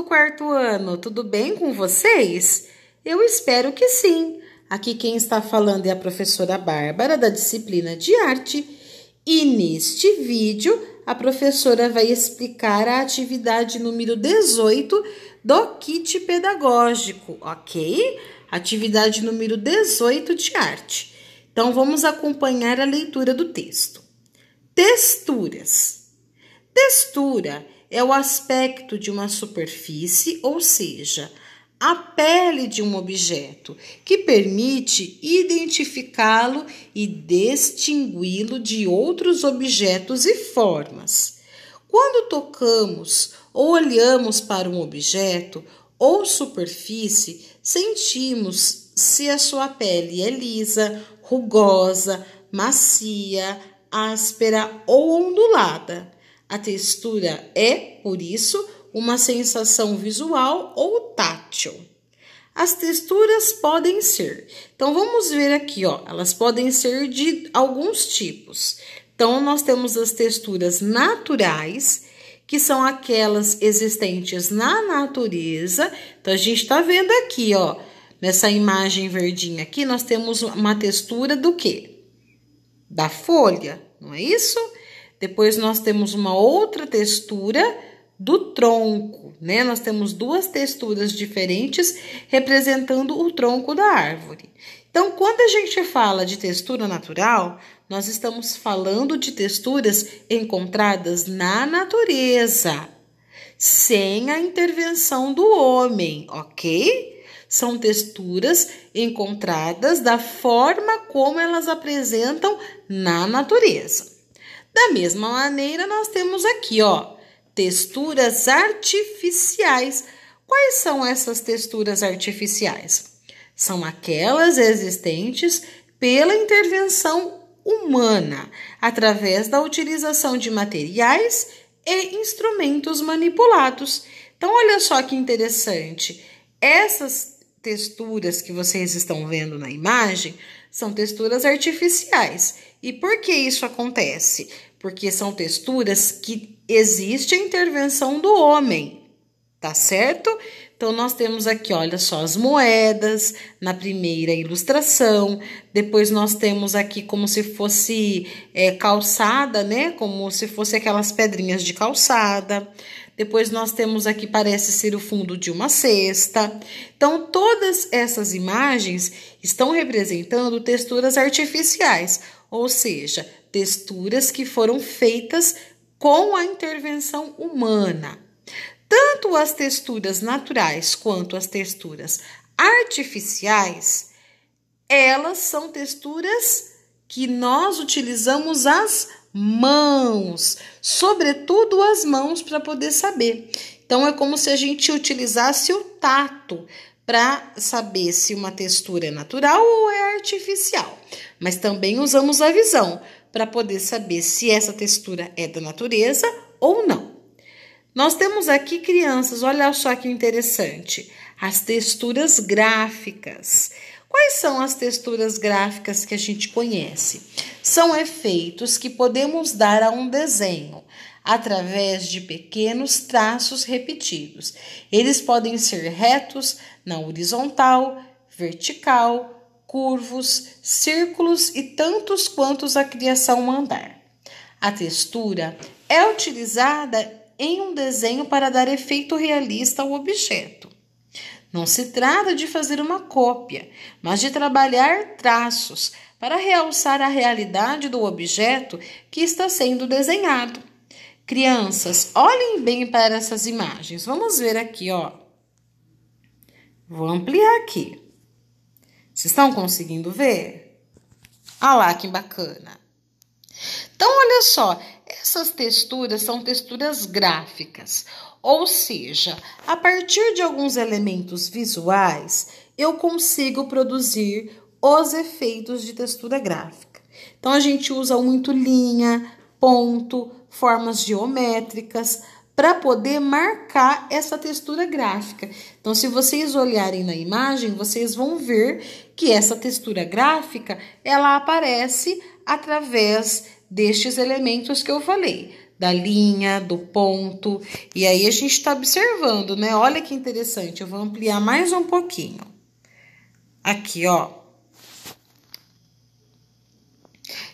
do quarto ano, tudo bem com vocês? Eu espero que sim. Aqui quem está falando é a professora Bárbara, da disciplina de arte, e neste vídeo a professora vai explicar a atividade número 18 do kit pedagógico, ok? Atividade número 18 de arte. Então vamos acompanhar a leitura do texto. Texturas. Textura é o aspecto de uma superfície, ou seja, a pele de um objeto, que permite identificá-lo e distingui-lo de outros objetos e formas. Quando tocamos ou olhamos para um objeto ou superfície, sentimos se a sua pele é lisa, rugosa, macia, áspera ou ondulada. A textura é, por isso, uma sensação visual ou tátil. As texturas podem ser, então vamos ver aqui, elas podem ser de alguns tipos. Então nós temos as texturas naturais, que são aquelas existentes na natureza. Então a gente está vendo aqui, nessa imagem verdinha aqui, nós temos uma textura do quê? Da folha, não é isso? Depois nós temos uma outra textura do tronco, né? Nós temos duas texturas diferentes representando o tronco da árvore. Então, quando a gente fala de textura natural, nós estamos falando de texturas encontradas na natureza, sem a intervenção do homem, ok? São texturas encontradas da forma como elas apresentam na natureza. Da mesma maneira, nós temos aqui, texturas artificiais. Quais são essas texturas artificiais? São aquelas existentes pela intervenção humana, através da utilização de materiais e instrumentos manipulados. Então, olha só que interessante. Essas texturas que vocês estão vendo na imagem são texturas artificiais. E por que isso acontece? Porque são texturas que existe a intervenção do homem, tá certo? Então, nós temos aqui, olha só, as moedas na primeira ilustração. Depois nós temos aqui como se fosse calçada, né? Como se fosse aquelas pedrinhas de calçada. Depois nós temos aqui, parece ser o fundo de uma cesta. Então, todas essas imagens estão representando texturas artificiais, ou seja, texturas que foram feitas com a intervenção humana. Tanto as texturas naturais quanto as texturas artificiais, elas são texturas que nós utilizamos as mãos, sobretudo as mãos, para poder saber. Então, é como se a gente utilizasse o tato para saber se uma textura é natural ou é artificial. Mas também usamos a visão para poder saber se essa textura é da natureza ou não. Nós temos aqui, crianças, olha só que interessante, as texturas gráficas. Quais são as texturas gráficas que a gente conhece? São efeitos que podemos dar a um desenho através de pequenos traços repetidos. Eles podem ser retos, na horizontal, vertical, curvos, círculos e tantos quantos a criação mandar. A textura é utilizada em um desenho para dar efeito realista ao objeto. Não se trata de fazer uma cópia, mas de trabalhar traços para realçar a realidade do objeto que está sendo desenhado. Crianças, olhem bem para essas imagens. Vamos ver aqui, Vou ampliar aqui. Vocês estão conseguindo ver? Olha lá que bacana. Então, olha só, essas texturas são texturas gráficas, ou seja, a partir de alguns elementos visuais, eu consigo produzir os efeitos de textura gráfica. Então, a gente usa muito linha, ponto, formas geométricas para poder marcar essa textura gráfica. Então, se vocês olharem na imagem, vocês vão ver que essa textura gráfica, ela aparece através destes elementos que eu falei, da linha, do ponto. E aí a gente está observando, né? Olha que interessante, eu vou ampliar mais um pouquinho. Aqui, ó.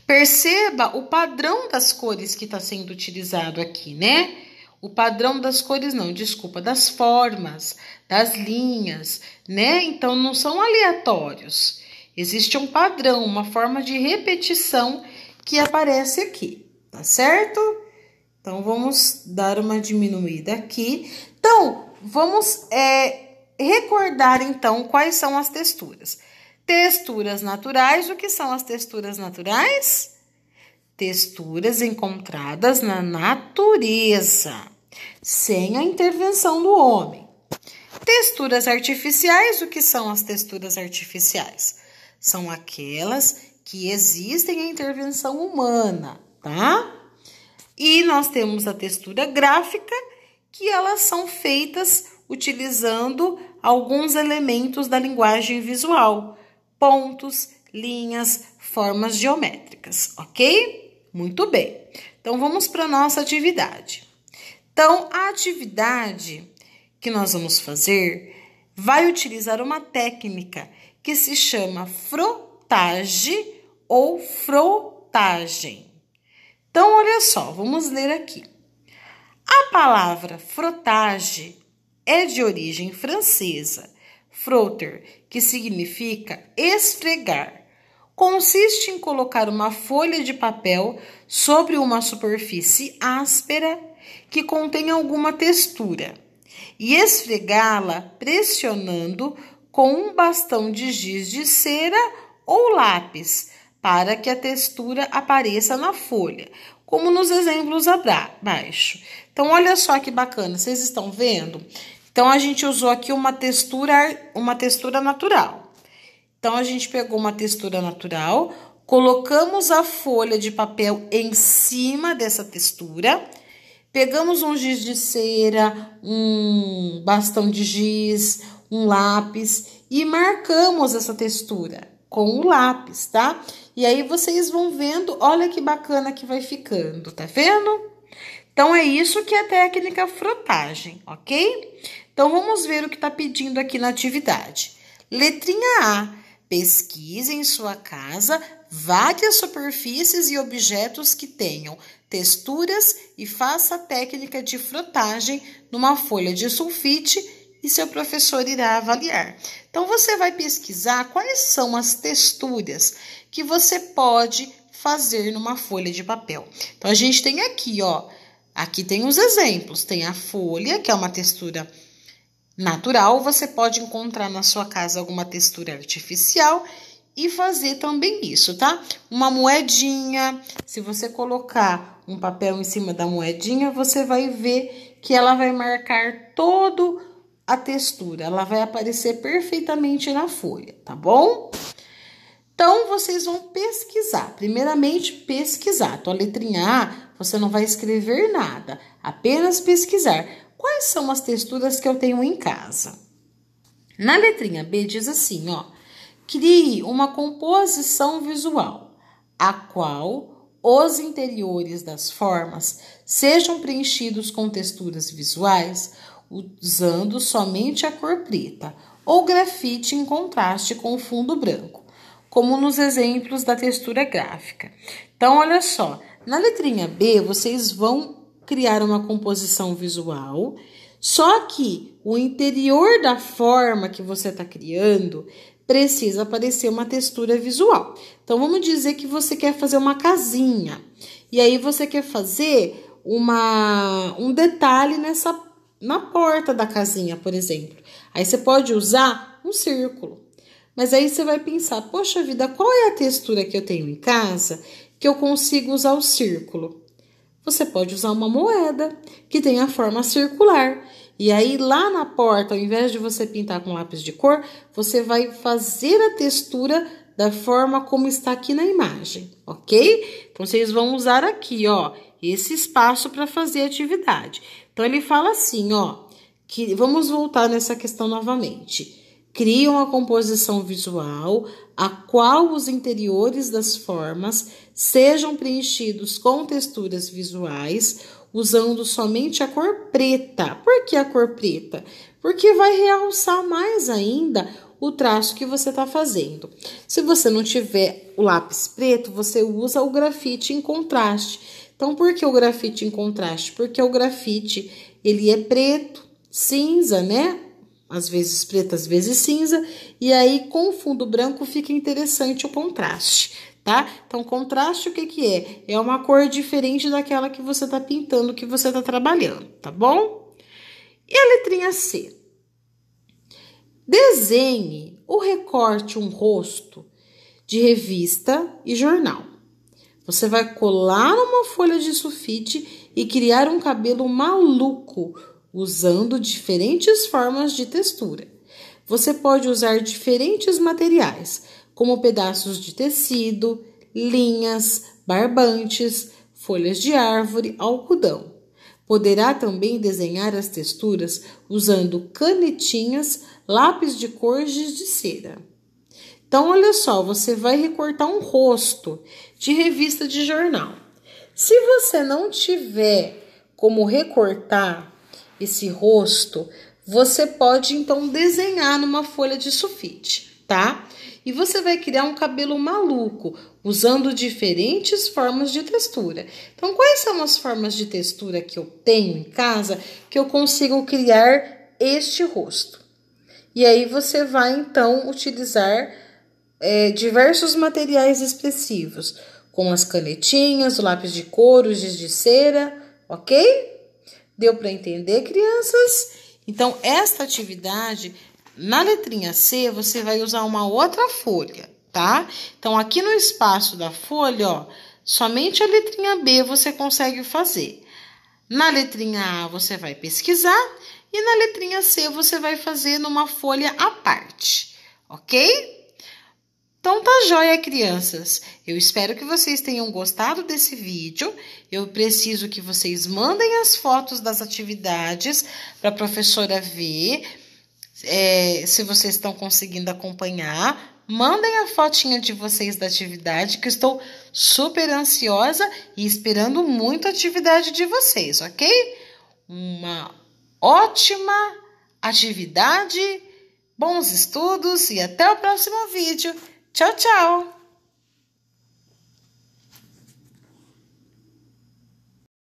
Perceba o padrão das cores que está sendo utilizado aqui, né? O padrão das cores não, desculpa, das formas, das linhas, né? Então, não são aleatórios. Existe um padrão, uma forma de repetição que aparece aqui, tá certo? Então, vamos dar uma diminuída aqui. Então, vamos recordar, então, quais são as texturas. Texturas naturais, o que são as texturas naturais? Texturas encontradas na natureza, sem a intervenção do homem. Texturas artificiais, o que são as texturas artificiais? São aquelas que existem a intervenção humana, tá? E nós temos a textura gráfica, que elas são feitas utilizando alguns elementos da linguagem visual, pontos, linhas, formas geométricas, ok? Muito bem. Então, vamos para a nossa atividade. Então, a atividade que nós vamos fazer vai utilizar uma técnica que se chama frotagem ou frotagem. Então, olha só, vamos ler aqui. A palavra frotagem é de origem francesa, frotter, que significa esfregar. Consiste em colocar uma folha de papel sobre uma superfície áspera que contém alguma textura e esfregá-la pressionando com um bastão de giz de cera ou lápis para que a textura apareça na folha, como nos exemplos abaixo. Então, olha só que bacana, vocês estão vendo? Então, a gente usou aqui uma textura natural. Então, a gente pegou uma textura natural, colocamos a folha de papel em cima dessa textura, pegamos um giz de cera, um bastão de giz, um lápis e marcamos essa textura com o lápis, tá? E aí, vocês vão vendo, olha que bacana que vai ficando, tá vendo? Então, é isso que é a técnica frotagem, ok? Então, vamos ver o que está pedindo aqui na atividade. Letrinha A. Pesquise em sua casa várias superfícies e objetos que tenham texturas e faça a técnica de frotagem numa folha de sulfite e seu professor irá avaliar. Então, você vai pesquisar quais são as texturas que você pode fazer numa folha de papel. Então, a gente tem aqui, ó, aqui tem os exemplos. Tem a folha, que é uma textura natural, você pode encontrar na sua casa alguma textura artificial e fazer também isso, tá? Uma moedinha, se você colocar um papel em cima da moedinha, você vai ver que ela vai marcar toda a textura, ela vai aparecer perfeitamente na folha, tá bom? Então, vocês vão pesquisar, primeiramente pesquisar. Então, a letrinha A, você não vai escrever nada, apenas pesquisar. Quais são as texturas que eu tenho em casa? Na letrinha B diz assim, ó. Crie uma composição visual, a qual os interiores das formas sejam preenchidos com texturas visuais, usando somente a cor preta, ou grafite em contraste com o fundo branco, como nos exemplos da textura gráfica. Então, olha só, na letrinha B, vocês vão criar uma composição visual, só que o interior da forma que você está criando precisa aparecer uma textura visual. Então, vamos dizer que você quer fazer uma casinha, e aí você quer fazer um detalhe na porta da casinha, por exemplo. Aí você pode usar um círculo. Mas aí você vai pensar, poxa vida, qual é a textura que eu tenho em casa que eu consigo usar o círculo? Você pode usar uma moeda que tem a forma circular. E aí, lá na porta, ao invés de você pintar com lápis de cor, você vai fazer a textura da forma como está aqui na imagem, ok? Então, vocês vão usar aqui, ó, esse espaço para fazer a atividade. Então, ele fala assim, ó, que vamos voltar nessa questão novamente. Cria uma composição visual, a qual os interiores das formas sejam preenchidos com texturas visuais, usando somente a cor preta. Por que a cor preta? Porque vai realçar mais ainda o traço que você está fazendo. Se você não tiver o lápis preto, você usa o grafite em contraste. Então, por que o grafite em contraste? Porque o grafite, ele é preto, cinza, né? Às vezes preto, às vezes cinza. E aí, com o fundo branco, fica interessante o contraste, tá? Então, contraste, o que que é? É uma cor diferente daquela que você tá pintando, que você tá trabalhando, tá bom? E a letrinha C? Desenhe ou recorte um rosto de revista e jornal. Você vai colar numa folha de sulfite e criar um cabelo maluco, usando diferentes formas de textura. Você pode usar diferentes materiais, como pedaços de tecido, linhas, barbantes, folhas de árvore, algodão. Poderá também desenhar as texturas usando canetinhas, lápis de cor, giz de cera. Então, olha só, você vai recortar um rosto de revista de jornal. Se você não tiver como recortar esse rosto, você pode então desenhar numa folha de sulfite, tá? E você vai criar um cabelo maluco, usando diferentes formas de textura. Então, quais são as formas de textura que eu tenho em casa que eu consigo criar este rosto? E aí você vai então utilizar diversos materiais expressivos, como as canetinhas, o lápis de cor, o giz de cera, ok? Deu para entender, crianças? Então, esta atividade, na letrinha C, você vai usar uma outra folha, tá? Então, aqui no espaço da folha, ó, somente a letrinha B você consegue fazer. Na letrinha A, você vai pesquisar e na letrinha C, você vai fazer numa folha à parte, ok? Então tá joia, crianças. Eu espero que vocês tenham gostado desse vídeo. Eu preciso que vocês mandem as fotos das atividades para a professora ver. Se vocês estão conseguindo acompanhar, mandem a fotinha de vocês da atividade, que eu estou super ansiosa e esperando muito a atividade de vocês, ok? Uma ótima atividade, bons estudos e até o próximo vídeo. Tchau, tchau!